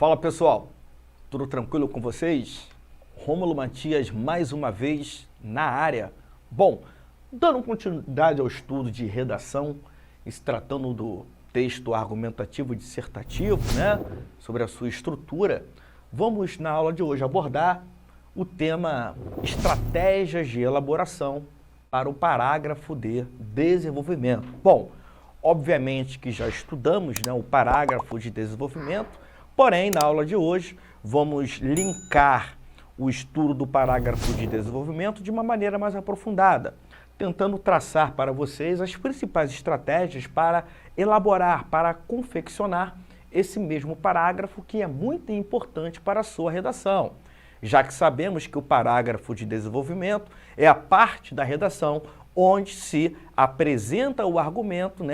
Fala pessoal, tudo tranquilo com vocês? Rômulo Matias mais uma vez na área. Bom, dando continuidade ao estudo de redação, se tratando do texto argumentativo dissertativo, sobre a sua estrutura, vamos na aula de hoje abordar o tema estratégias de elaboração para o parágrafo de desenvolvimento. Bom, obviamente que já estudamos o parágrafo de desenvolvimento, porém, na aula de hoje, vamos linkar o estudo do parágrafo de desenvolvimento de uma maneira mais aprofundada, tentando traçar para vocês as principais estratégias para elaborar, para confeccionar esse mesmo parágrafo que é muito importante para a sua redação, já que sabemos que o parágrafo de desenvolvimento é a parte da redação onde se apresenta o argumento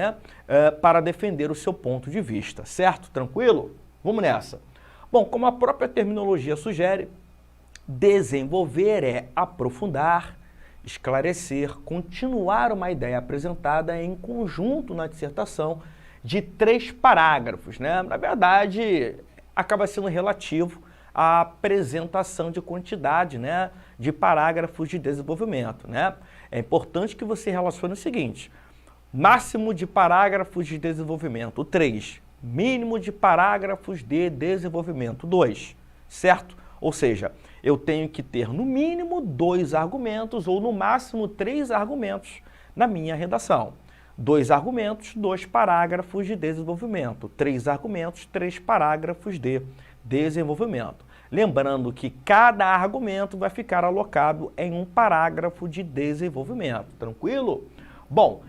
para defender o seu ponto de vista, certo? Tranquilo? Vamos nessa. Bom, como a própria terminologia sugere, desenvolver é aprofundar, esclarecer, continuar uma ideia apresentada em conjunto na dissertação de 3 parágrafos, Na verdade, acaba sendo relativo à apresentação de quantidade, de parágrafos de desenvolvimento, É importante que você relacione o seguinte: máximo de parágrafos de desenvolvimento, 3. Mínimo de parágrafos de desenvolvimento, 2, certo? Ou seja, eu tenho que ter no mínimo 2 argumentos ou no máximo 3 argumentos na minha redação. 2 argumentos, 2 parágrafos de desenvolvimento. 3 argumentos, 3 parágrafos de desenvolvimento. Lembrando que cada argumento vai ficar alocado em um parágrafo de desenvolvimento. Tranquilo? Bom,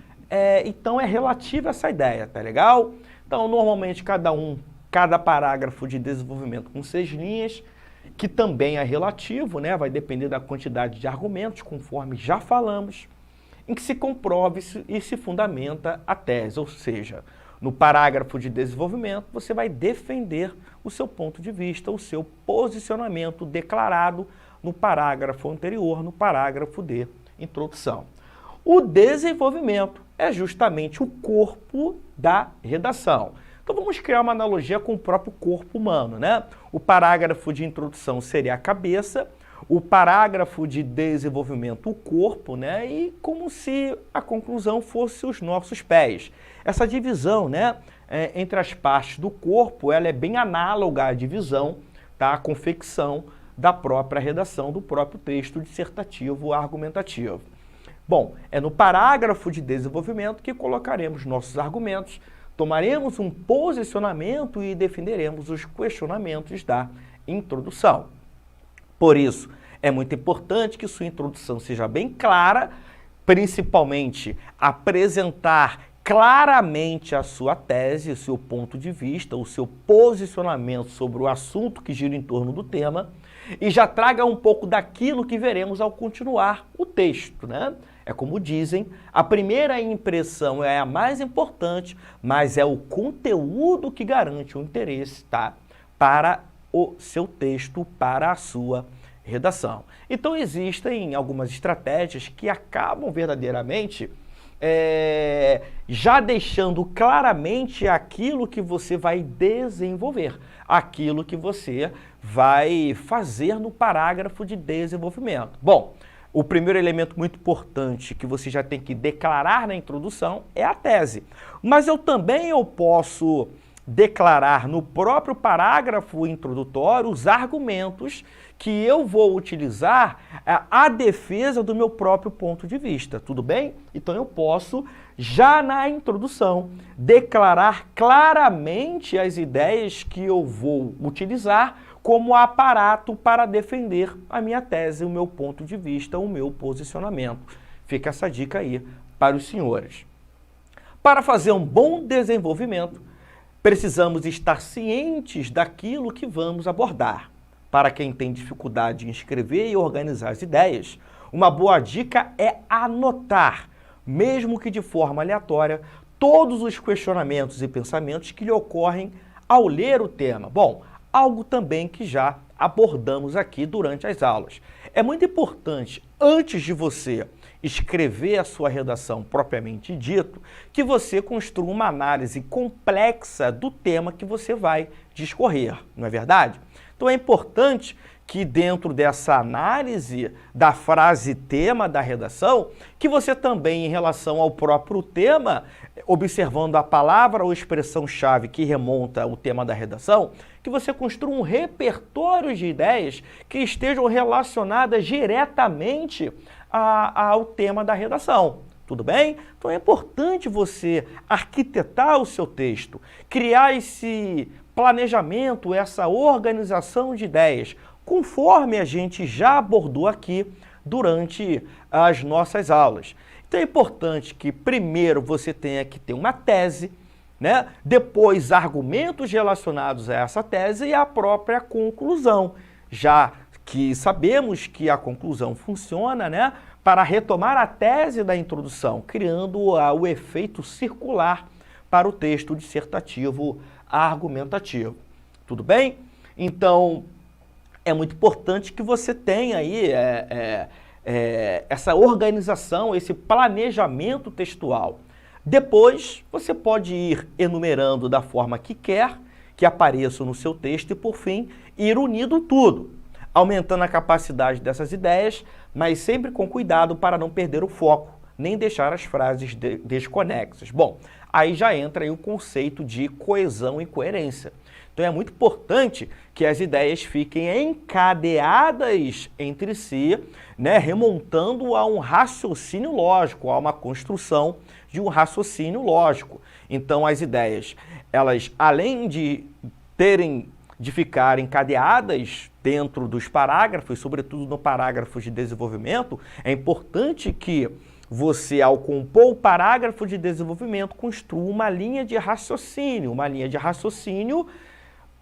então é relativo a essa ideia, tá legal? Então, normalmente, cada parágrafo de desenvolvimento com 6 linhas, que também é relativo, vai depender da quantidade de argumentos, conforme já falamos, em que se comprove e se fundamenta a tese, ou seja, no parágrafo de desenvolvimento, você vai defender o seu ponto de vista, o seu posicionamento declarado no parágrafo anterior, no parágrafo de introdução. O desenvolvimento é justamente o corpo da redação. Então vamos criar uma analogia com o próprio corpo humano, O parágrafo de introdução seria a cabeça, o parágrafo de desenvolvimento o corpo, e como se a conclusão fosse os nossos pés. Essa divisão, entre as partes do corpo, ela é bem análoga à divisão, à confecção da própria redação, do próprio texto dissertativo argumentativo. Bom, é no parágrafo de desenvolvimento que colocaremos nossos argumentos, tomaremos um posicionamento e defenderemos os questionamentos da introdução. Por isso, é muito importante que sua introdução seja bem clara, principalmente apresentar claramente a sua tese, o seu ponto de vista, o seu posicionamento sobre o assunto que gira em torno do tema, e já traga um pouco daquilo que veremos ao continuar o texto, É como dizem, a primeira impressão é a mais importante, mas é o conteúdo que garante o interesse, para o seu texto, para a sua redação. Então existem algumas estratégias que acabam verdadeiramente já deixando claramente aquilo que você vai desenvolver, aquilo que você vai fazer no parágrafo de desenvolvimento. Bom, o primeiro elemento muito importante que você já tem que declarar na introdução é a tese. Mas eu posso declarar no próprio parágrafo introdutório os argumentos que eu vou utilizar à defesa do meu próprio ponto de vista, tudo bem? Então eu posso, já na introdução, declarar claramente as ideias que eu vou utilizar como aparato para defender a minha tese, o meu ponto de vista, o meu posicionamento. Fica essa dica aí para os senhores. Para fazer um bom desenvolvimento, precisamos estar cientes daquilo que vamos abordar. Para quem tem dificuldade em escrever e organizar as ideias, uma boa dica é anotar, mesmo que de forma aleatória, todos os questionamentos e pensamentos que lhe ocorrem ao ler o tema. Bom, algo também que já abordamos aqui durante as aulas. É muito importante, antes de você escrever a sua redação propriamente dito, que você construa uma análise complexa do tema que você vai discorrer, não é verdade? Então é importante que dentro dessa análise da frase tema da redação, que você também, em relação ao próprio tema, observando a palavra ou expressão-chave que remonta o tema da redação, que você construa um repertório de ideias que estejam relacionadas diretamente ao tema da redação. Tudo bem? Então é importante você arquitetar o seu texto, criar esse planejamento, essa organização de ideias, conforme a gente já abordou aqui durante as nossas aulas. Então é importante que primeiro você tenha que ter uma tese, né? Depois argumentos relacionados a essa tese e a própria conclusão, já que sabemos que a conclusão funciona, né, para retomar a tese da introdução, criando o efeito circular para o texto dissertativo argumentativo. Tudo bem? Então, é muito importante que você tenha aí essa organização, esse planejamento textual. Depois, você pode ir enumerando da forma que quer, que apareça no seu texto e, por fim, ir unindo tudo, aumentando a capacidade dessas ideias, mas sempre com cuidado para não perder o foco, nem deixar as frases desconexas. Bom, aí já entra aí o conceito de coesão e coerência. Então é muito importante que as ideias fiquem encadeadas entre si, né, remontando a um raciocínio lógico, a uma construção de um raciocínio lógico. Então as ideias, elas além de ficar encadeadas dentro dos parágrafos, sobretudo no parágrafo de desenvolvimento, é importante que você, ao compor o parágrafo de desenvolvimento, construa uma linha de raciocínio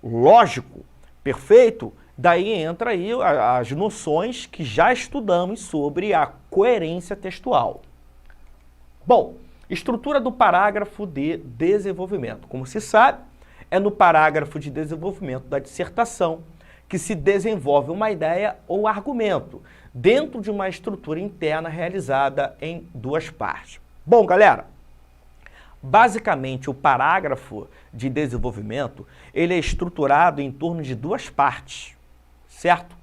lógico, perfeito? Daí entra aí as noções que já estudamos sobre a coerência textual. Bom, estrutura do parágrafo de desenvolvimento. Como se sabe, é no parágrafo de desenvolvimento da dissertação que se desenvolve uma ideia ou argumento dentro de uma estrutura interna realizada em duas partes. Bom, galera, basicamente o parágrafo de desenvolvimento, ele é estruturado em torno de duas partes, certo?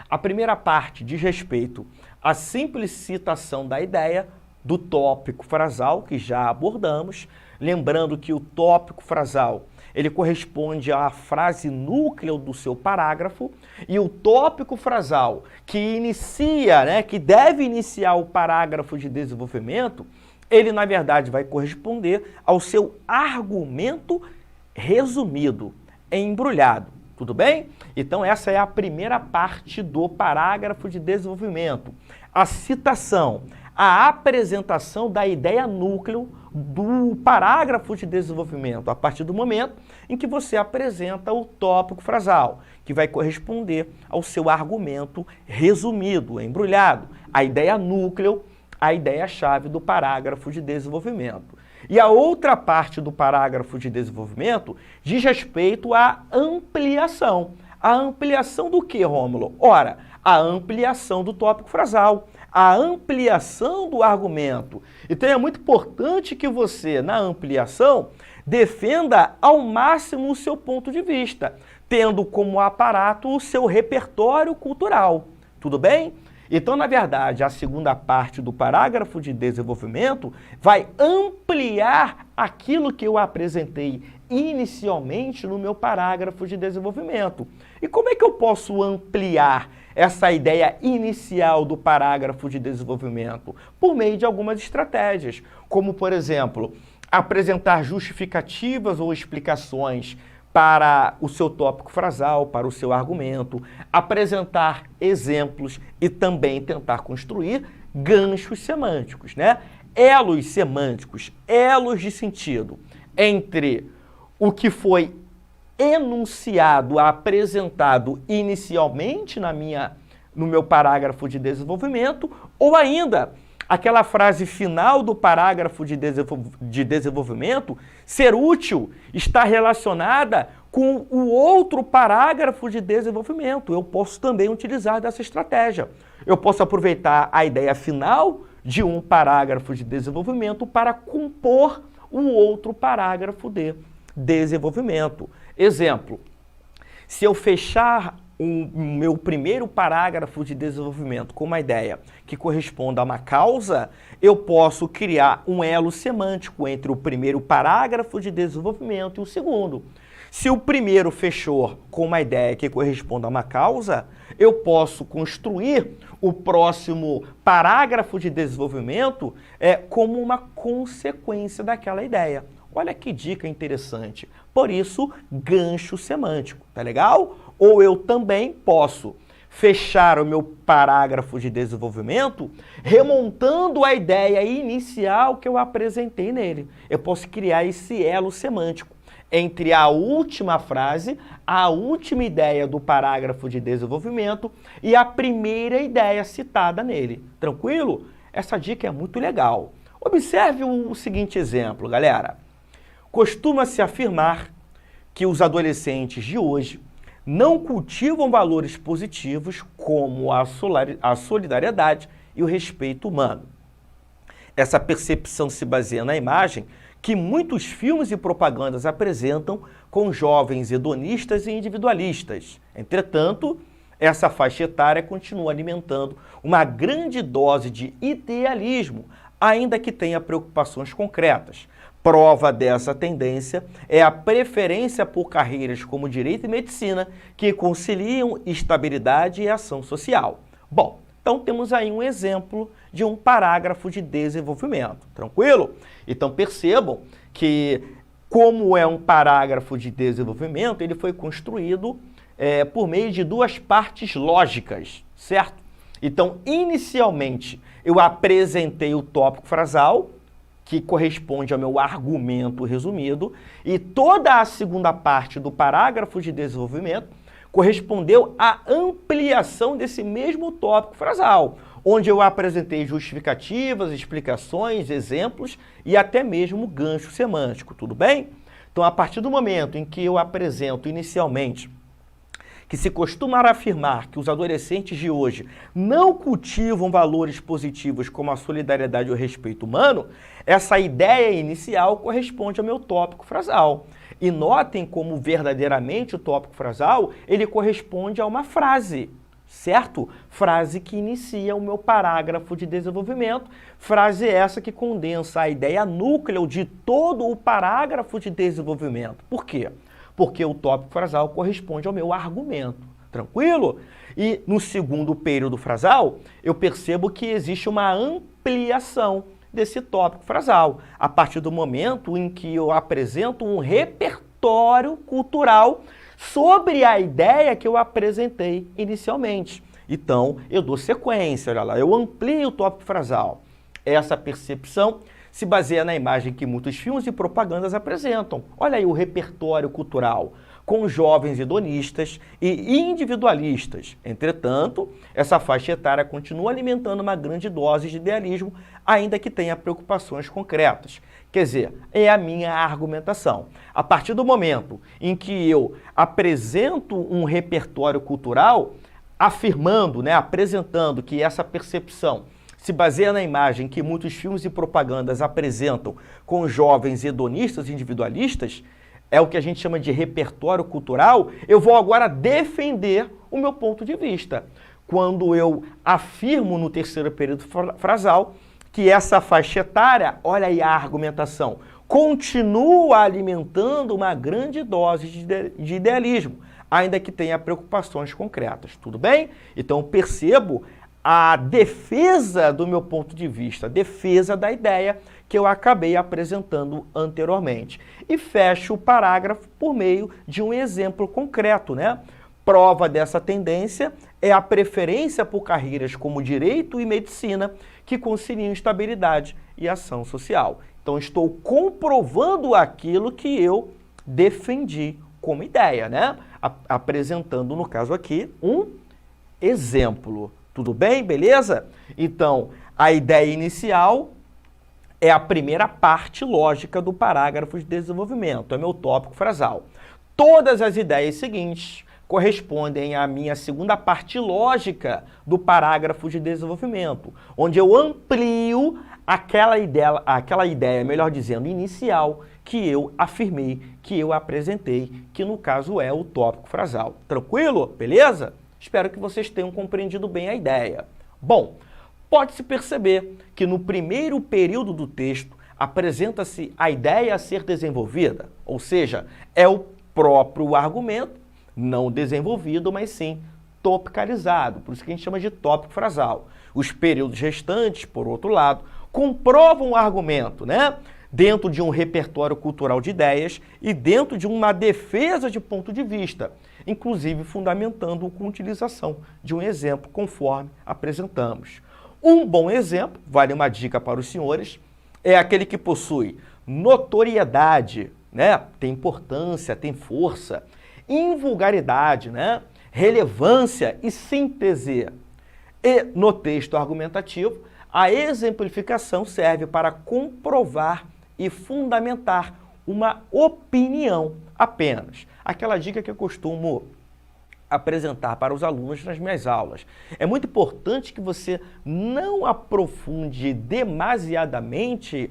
A primeira parte diz respeito à simples citação da ideia, do tópico frasal, que já abordamos, lembrando que o tópico frasal ele corresponde à frase núcleo do seu parágrafo, e o tópico frasal que inicia, né, que deve iniciar o parágrafo de desenvolvimento, ele na verdade vai corresponder ao seu argumento resumido, embrulhado. Tudo bem? Então essa é a primeira parte do parágrafo de desenvolvimento. A citação, a apresentação da ideia núcleo do parágrafo de desenvolvimento, a partir do momento em que você apresenta o tópico frasal, que vai corresponder ao seu argumento resumido, embrulhado, a ideia núcleo, a ideia-chave do parágrafo de desenvolvimento. E a outra parte do parágrafo de desenvolvimento diz respeito à ampliação. A ampliação do que, Rômulo? Ora, a ampliação do tópico frasal, a ampliação do argumento. Então é muito importante que você, na ampliação, defenda ao máximo o seu ponto de vista, tendo como aparato o seu repertório cultural. Tudo bem? Então, na verdade, a segunda parte do parágrafo de desenvolvimento vai ampliar aquilo que eu apresentei inicialmente no meu parágrafo de desenvolvimento. E como é que eu posso ampliar essa ideia inicial do parágrafo de desenvolvimento? Por meio de algumas estratégias, como, por exemplo, apresentar justificativas ou explicações para o seu tópico frasal, para o seu argumento, apresentar exemplos e também tentar construir ganchos semânticos, né? Elos semânticos, elos de sentido entre o que foi enunciado, apresentado inicialmente no meu parágrafo de desenvolvimento, ou ainda aquela frase final do parágrafo de desenvolvimento ser útil, está relacionada com o outro parágrafo de desenvolvimento. Eu posso também utilizar dessa estratégia. Eu posso aproveitar a ideia final de um parágrafo de desenvolvimento para compor o outro parágrafo de desenvolvimento. Exemplo, se eu fechar o meu primeiro parágrafo de desenvolvimento com uma ideia que corresponda a uma causa, eu posso criar um elo semântico entre o primeiro parágrafo de desenvolvimento e o segundo. Se o primeiro fechou com uma ideia que corresponda a uma causa, eu posso construir o próximo parágrafo de desenvolvimento como uma consequência daquela ideia. Olha que dica interessante. Por isso, gancho semântico, tá legal? Ou eu também posso fechar o meu parágrafo de desenvolvimento remontando a ideia inicial que eu apresentei nele. Eu posso criar esse elo semântico entre a última frase, a última ideia do parágrafo de desenvolvimento e a primeira ideia citada nele. Tranquilo? Essa dica é muito legal. Observe o seguinte exemplo, galera. Costuma-se afirmar que os adolescentes de hoje não cultivam valores positivos como a solidariedade e o respeito humano. Essa percepção se baseia na imagem que muitos filmes e propagandas apresentam com jovens hedonistas e individualistas. Entretanto, essa faixa etária continua alimentando uma grande dose de idealismo, ainda que tenha preocupações concretas. Prova dessa tendência é a preferência por carreiras como direito e medicina, que conciliam estabilidade e ação social. Bom, então temos aí um exemplo de um parágrafo de desenvolvimento, tranquilo? Então percebam que, como é um parágrafo de desenvolvimento, ele foi construído por meio de duas partes lógicas, certo? Então, inicialmente, eu apresentei o tópico frasal, que corresponde ao meu argumento resumido, e toda a segunda parte do parágrafo de desenvolvimento correspondeu à ampliação desse mesmo tópico frasal, onde eu apresentei justificativas, explicações, exemplos e até mesmo gancho semântico, tudo bem? Então, a partir do momento em que eu apresento inicialmente que se costuma afirmar que os adolescentes de hoje não cultivam valores positivos como a solidariedade e o respeito humano, essa ideia inicial corresponde ao meu tópico frasal. E notem como verdadeiramente o tópico frasal, ele corresponde a uma frase, certo? Frase que inicia o meu parágrafo de desenvolvimento, frase essa que condensa a ideia núcleo de todo o parágrafo de desenvolvimento. Por quê? Porque o tópico frasal corresponde ao meu argumento, tranquilo? E no segundo período frasal, eu percebo que existe uma ampliação desse tópico frasal, a partir do momento em que eu apresento um repertório cultural sobre a ideia que eu apresentei inicialmente. Então, eu dou sequência, olha lá, eu amplio o tópico frasal. Essa percepção se baseia na imagem que muitos filmes e propagandas apresentam. Olha aí o repertório cultural, com jovens hedonistas e individualistas. Entretanto, essa faixa etária continua alimentando uma grande dose de idealismo, ainda que tenha preocupações concretas. Quer dizer, é a minha argumentação. A partir do momento em que eu apresento um repertório cultural, afirmando, apresentando que essa percepção se baseia na imagem que muitos filmes e propagandas apresentam com jovens hedonistas e individualistas, é o que a gente chama de repertório cultural, eu vou agora defender o meu ponto de vista. Quando eu afirmo no terceiro período frasal que essa faixa etária, olha aí a argumentação, continua alimentando uma grande dose de idealismo, ainda que tenha preocupações concretas, tudo bem? Então percebo a defesa do meu ponto de vista, a defesa da ideia que eu acabei apresentando anteriormente. E fecho o parágrafo por meio de um exemplo concreto, Prova dessa tendência é a preferência por carreiras como direito e medicina, que conciliam estabilidade e ação social. Então, estou comprovando aquilo que eu defendi como ideia, Apresentando, no caso aqui, um exemplo. Tudo bem? Beleza? Então, a ideia inicial é a primeira parte lógica do parágrafo de desenvolvimento, é meu tópico frasal. Todas as ideias seguintes correspondem à minha segunda parte lógica do parágrafo de desenvolvimento, onde eu amplio aquela ideia, melhor dizendo, inicial, que eu afirmei, que eu apresentei, que no caso é o tópico frasal. Tranquilo? Beleza? Espero que vocês tenham compreendido bem a ideia. Bom, pode-se perceber que no primeiro período do texto apresenta-se a ideia a ser desenvolvida, ou seja, é o próprio argumento, não desenvolvido, mas sim topicalizado, por isso que a gente chama de tópico frasal. Os períodos restantes, por outro lado, comprovam o argumento, né? Dentro de um repertório cultural de ideias e dentro de uma defesa de ponto de vista, inclusive fundamentando-o com utilização de um exemplo conforme apresentamos. Um bom exemplo, vale uma dica para os senhores, é aquele que possui notoriedade, né? Tem importância, tem força, invulgaridade, né? Relevância e síntese. E no texto argumentativo, a exemplificação serve para comprovar e fundamentar uma opinião apenas. Aquela dica que eu costumo apresentar para os alunos nas minhas aulas. É muito importante que você não aprofunde demasiadamente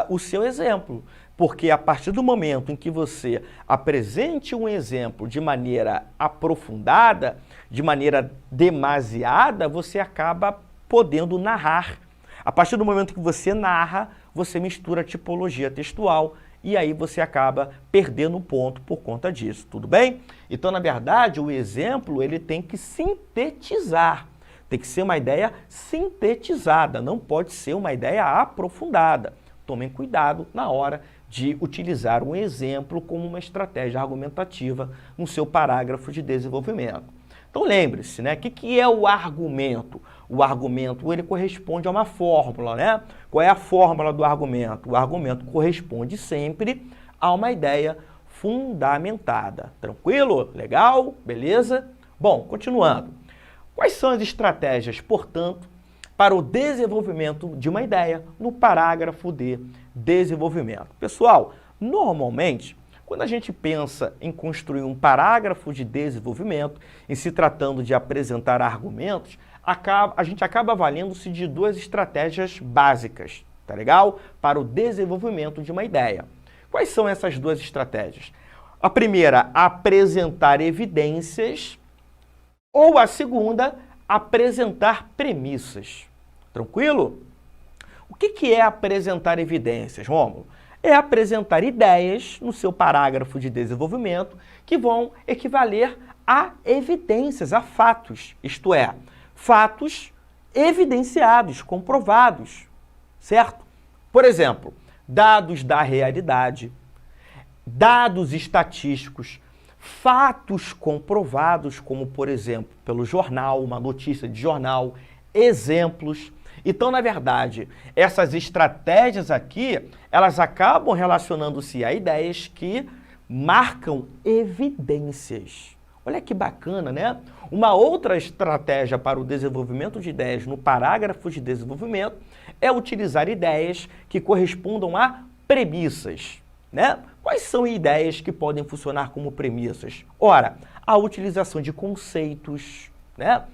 o seu exemplo, porque a partir do momento em que você apresente um exemplo de maneira aprofundada, de maneira demasiada, você acaba podendo narrar. A partir do momento que você narra, você mistura tipologia textual e aí você acaba perdendo o ponto por conta disso, tudo bem? Então, na verdade, o exemplo ele tem que sintetizar, tem que ser uma ideia sintetizada, não pode ser uma ideia aprofundada. Tomem cuidado na hora de utilizar um exemplo como uma estratégia argumentativa no seu parágrafo de desenvolvimento. Então lembre-se, né? O que é o argumento? O argumento ele corresponde a uma fórmula, né? Qual é a fórmula do argumento? O argumento corresponde sempre a uma ideia fundamentada. Tranquilo? Legal? Beleza? Bom, continuando. Quais são as estratégias, portanto, para o desenvolvimento de uma ideia no parágrafo de desenvolvimento? Pessoal, normalmente, quando a gente pensa em construir um parágrafo de desenvolvimento, em se tratando de apresentar argumentos, a gente acaba valendo-se de duas estratégias básicas, tá legal? Para o desenvolvimento de uma ideia. Quais são essas duas estratégias? A primeira, apresentar evidências, ou a segunda, apresentar premissas. Tranquilo? O que é apresentar evidências, Rômulo? É apresentar ideias no seu parágrafo de desenvolvimento que vão equivaler a evidências, a fatos, isto é, fatos evidenciados, comprovados, certo? Por exemplo, dados da realidade, dados estatísticos, fatos comprovados, como, por exemplo, pelo jornal, uma notícia de jornal, exemplos. Então, na verdade, essas estratégias aqui, elas acabam relacionando-se a ideias que marcam evidências. Olha que bacana, né? Uma outra estratégia para o desenvolvimento de ideias no parágrafo de desenvolvimento é utilizar ideias que correspondam a premissas, né? Quais são ideias que podem funcionar como premissas? Ora, a utilização de conceitos, né?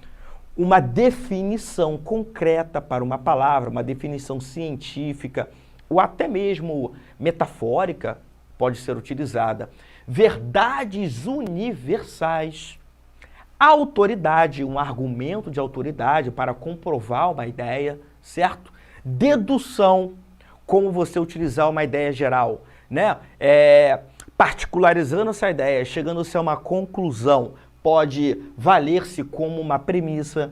Uma definição concreta para uma palavra, uma definição científica ou até mesmo metafórica pode ser utilizada. Verdades universais. Autoridade, um argumento de autoridade para comprovar uma ideia, certo? Dedução, como você utilizar uma ideia geral, né? Particularizando essa ideia, chegando-se a uma conclusão, pode valer-se como uma premissa.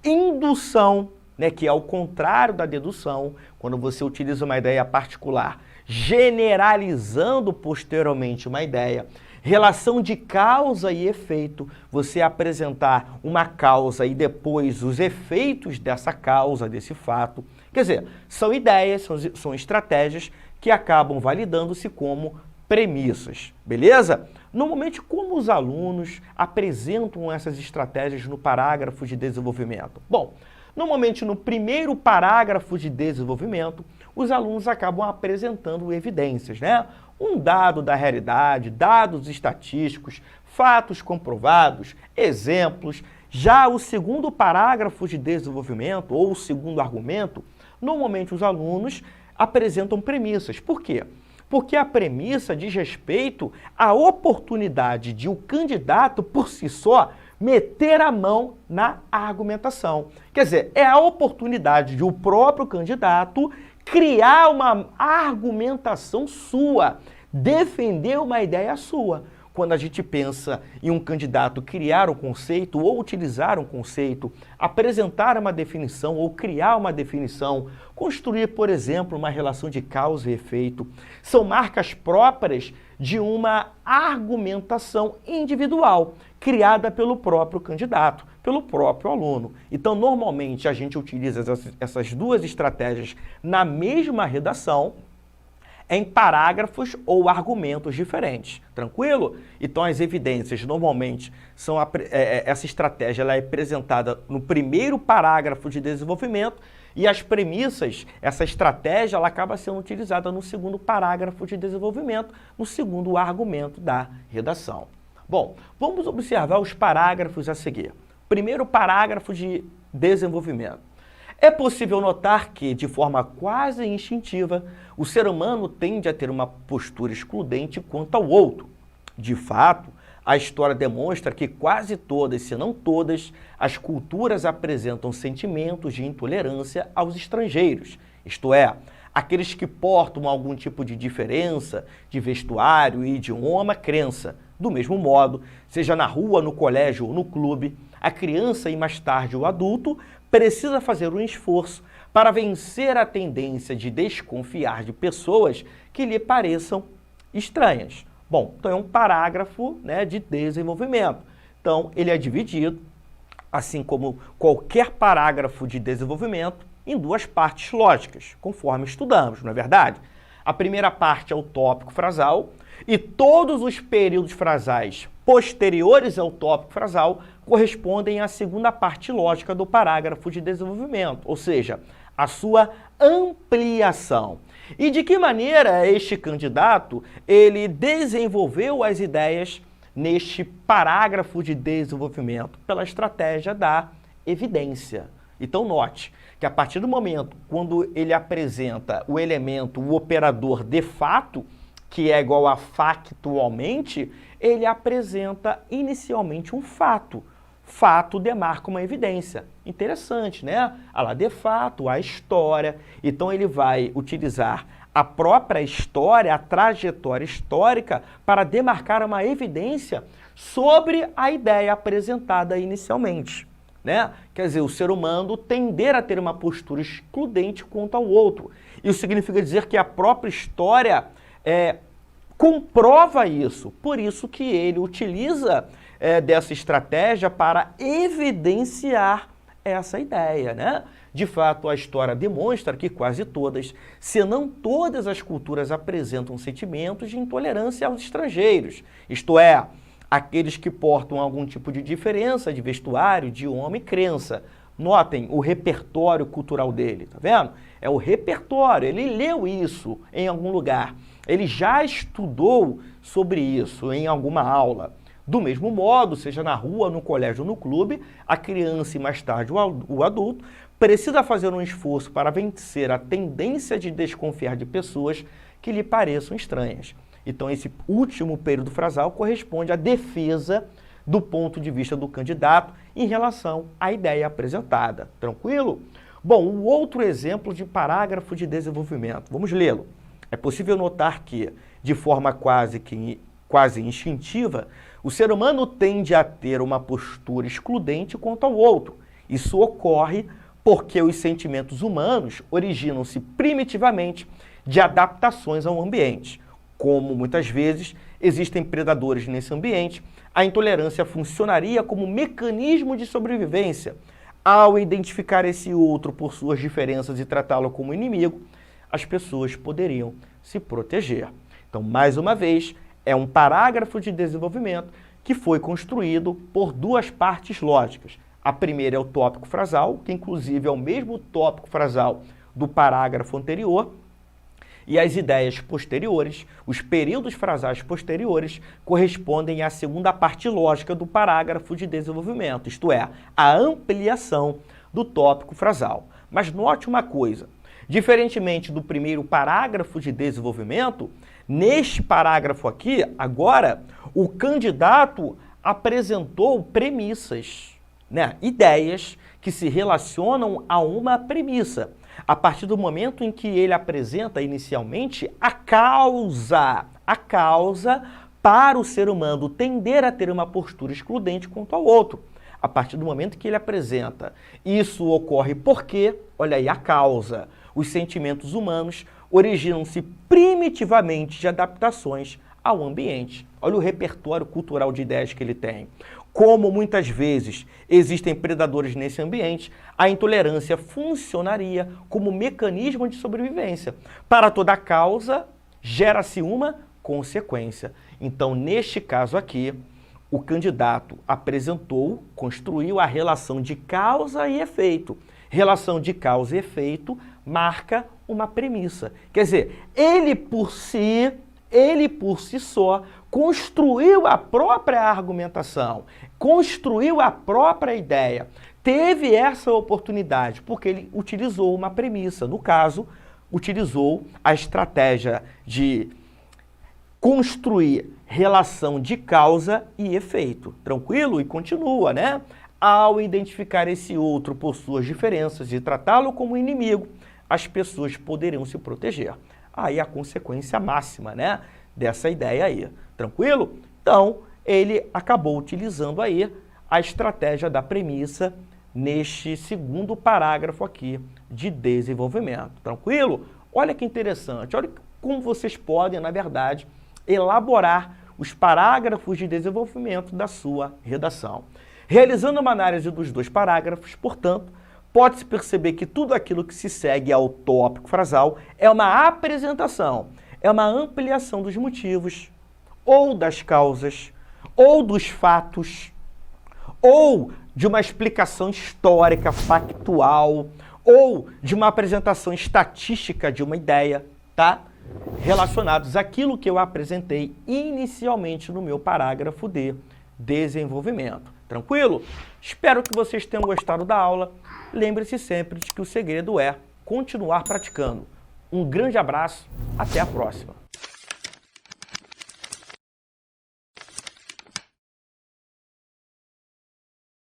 Indução, né, que é o contrário da dedução, quando você utiliza uma ideia particular, generalizando posteriormente uma ideia. Relação de causa e efeito, você apresentar uma causa e depois os efeitos dessa causa, desse fato. Quer dizer, são ideias, são estratégias que acabam validando-se como premissas, beleza? Normalmente, como os alunos apresentam essas estratégias no parágrafo de desenvolvimento? Bom, normalmente no primeiro parágrafo de desenvolvimento, os alunos acabam apresentando evidências, né? um dado da realidade, dados estatísticos, fatos comprovados, exemplos. Já o segundo parágrafo de desenvolvimento, ou o segundo argumento, normalmente os alunos apresentam premissas. Por quê? Porque a premissa diz respeito à oportunidade de o candidato, por si só, meter a mão na argumentação. Quer dizer, é a oportunidade de o próprio candidato criar uma argumentação sua, defender uma ideia sua. Quando a gente pensa em um candidato criar um conceito ou utilizar um conceito, apresentar uma definição ou criar uma definição, construir, por exemplo, uma relação de causa e efeito, são marcas próprias de uma argumentação individual, criada pelo próprio candidato, pelo próprio aluno. Então, normalmente, a gente utiliza essas duas estratégias na mesma redação, em parágrafos ou argumentos diferentes. Tranquilo? Então, as evidências, normalmente, são essa estratégia ela é apresentada no primeiro parágrafo de desenvolvimento e as premissas, essa estratégia, ela acaba sendo utilizada no segundo parágrafo de desenvolvimento, no segundo argumento da redação. Bom, vamos observar os parágrafos a seguir. Primeiro parágrafo de desenvolvimento. É possível notar que, de forma quase instintiva, o ser humano tende a ter uma postura excludente quanto ao outro. De fato, a história demonstra que quase todas, se não todas, as culturas apresentam sentimentos de intolerância aos estrangeiros, isto é, aqueles que portam algum tipo de diferença de vestuário, idioma, crença. Do mesmo modo, seja na rua, no colégio ou no clube, a criança e mais tarde o adulto precisa fazer um esforço para vencer a tendência de desconfiar de pessoas que lhe pareçam estranhas. Bom, então é um parágrafo, né, de desenvolvimento. Então, ele é dividido, assim como qualquer parágrafo de desenvolvimento, em duas partes lógicas, conforme estudamos, não é verdade? A primeira parte é o tópico frasal, e todos os períodos frasais posteriores ao tópico frasal correspondem à segunda parte lógica do parágrafo de desenvolvimento, ou seja, a sua ampliação. E de que maneira este candidato ele desenvolveu as ideias neste parágrafo de desenvolvimento? Pela estratégia da evidência. Então note que a partir do momento quando ele apresenta o elemento, o operador de fato, que é igual a factualmente, ele apresenta inicialmente um fato. Fato demarca uma evidência. Interessante, né? A lá de fato, a história. Então ele vai utilizar a própria história, a trajetória histórica, para demarcar uma evidência sobre a ideia apresentada inicialmente, né? Quer dizer, o ser humano tender a ter uma postura excludente quanto ao outro. Isso significa dizer que a própria história comprova isso. Por isso que ele utiliza dessa estratégia para evidenciar essa ideia, né? De fato, a história demonstra que quase todas, se não todas as culturas apresentam sentimentos de intolerância aos estrangeiros, isto é, aqueles que portam algum tipo de diferença de vestuário, idioma e crença. Notem o repertório cultural dele, tá vendo? É o repertório, ele leu isso em algum lugar, ele já estudou sobre isso em alguma aula. Do mesmo modo, seja na rua, no colégio ou no clube, a criança e mais tarde o adulto precisa fazer um esforço para vencer a tendência de desconfiar de pessoas que lhe pareçam estranhas. Então, esse último período frasal corresponde à defesa do ponto de vista do candidato em relação à ideia apresentada. Tranquilo? Bom, um outro exemplo de parágrafo de desenvolvimento. Vamos lê-lo. É possível notar que, de forma quase instintiva, o ser humano tende a ter uma postura excludente quanto ao outro. Isso ocorre porque os sentimentos humanos originam-se primitivamente de adaptações ao ambiente. Como muitas vezes existem predadores nesse ambiente, a intolerância funcionaria como mecanismo de sobrevivência. Ao identificar esse outro por suas diferenças e tratá-lo como inimigo, as pessoas poderiam se proteger. Então, mais uma vez, é um parágrafo de desenvolvimento que foi construído por duas partes lógicas. A primeira é o tópico frasal, que inclusive é o mesmo tópico frasal do parágrafo anterior, E as ideias posteriores, os períodos frasais posteriores, correspondem à segunda parte lógica do parágrafo de desenvolvimento, isto é, a ampliação do tópico frasal. Mas note uma coisa, diferentemente do primeiro parágrafo de desenvolvimento, neste parágrafo aqui, agora, o candidato apresentou premissas, né? Ideias que se relacionam a uma premissa. A partir do momento em que ele apresenta inicialmente a causa para o ser humano tender a ter uma postura excludente quanto ao outro. A partir do momento que ele apresenta, isso ocorre porque, olha aí, a causa, os sentimentos humanos originam-se primitivamente de adaptações ao ambiente. Olha o repertório cultural de ideias que ele tem. Como muitas vezes existem predadores nesse ambiente, a intolerância funcionaria como mecanismo de sobrevivência. Para toda causa, gera-se uma consequência. Então, neste caso aqui, o candidato apresentou, construiu a relação de causa e efeito. Relação de causa e efeito marca uma premissa. Quer dizer, ele por si só construiu a própria argumentação, construiu a própria ideia, teve essa oportunidade porque ele utilizou uma premissa. No caso, utilizou a estratégia de construir relação de causa e efeito. Tranquilo? E continua, né? Ao identificar esse outro por suas diferenças e tratá-lo como inimigo, as pessoas poderiam se proteger. Aí a consequência máxima, né, dessa ideia aí. Tranquilo? Então, ele acabou utilizando aí a estratégia da premissa neste segundo parágrafo aqui de desenvolvimento. Tranquilo? Olha que interessante. Olha como vocês podem, na verdade, elaborar os parágrafos de desenvolvimento da sua redação. Realizando uma análise dos dois parágrafos, portanto, pode-se perceber que tudo aquilo que se segue ao tópico frasal é uma apresentação, é uma ampliação dos motivos, ou das causas, ou dos fatos, ou de uma explicação histórica, factual, ou de uma apresentação estatística de uma ideia, tá? Relacionados àquilo que eu apresentei inicialmente no meu parágrafo de desenvolvimento. Tranquilo? Espero que vocês tenham gostado da aula. Lembre-se sempre de que o segredo é continuar praticando. Um grande abraço, até a próxima!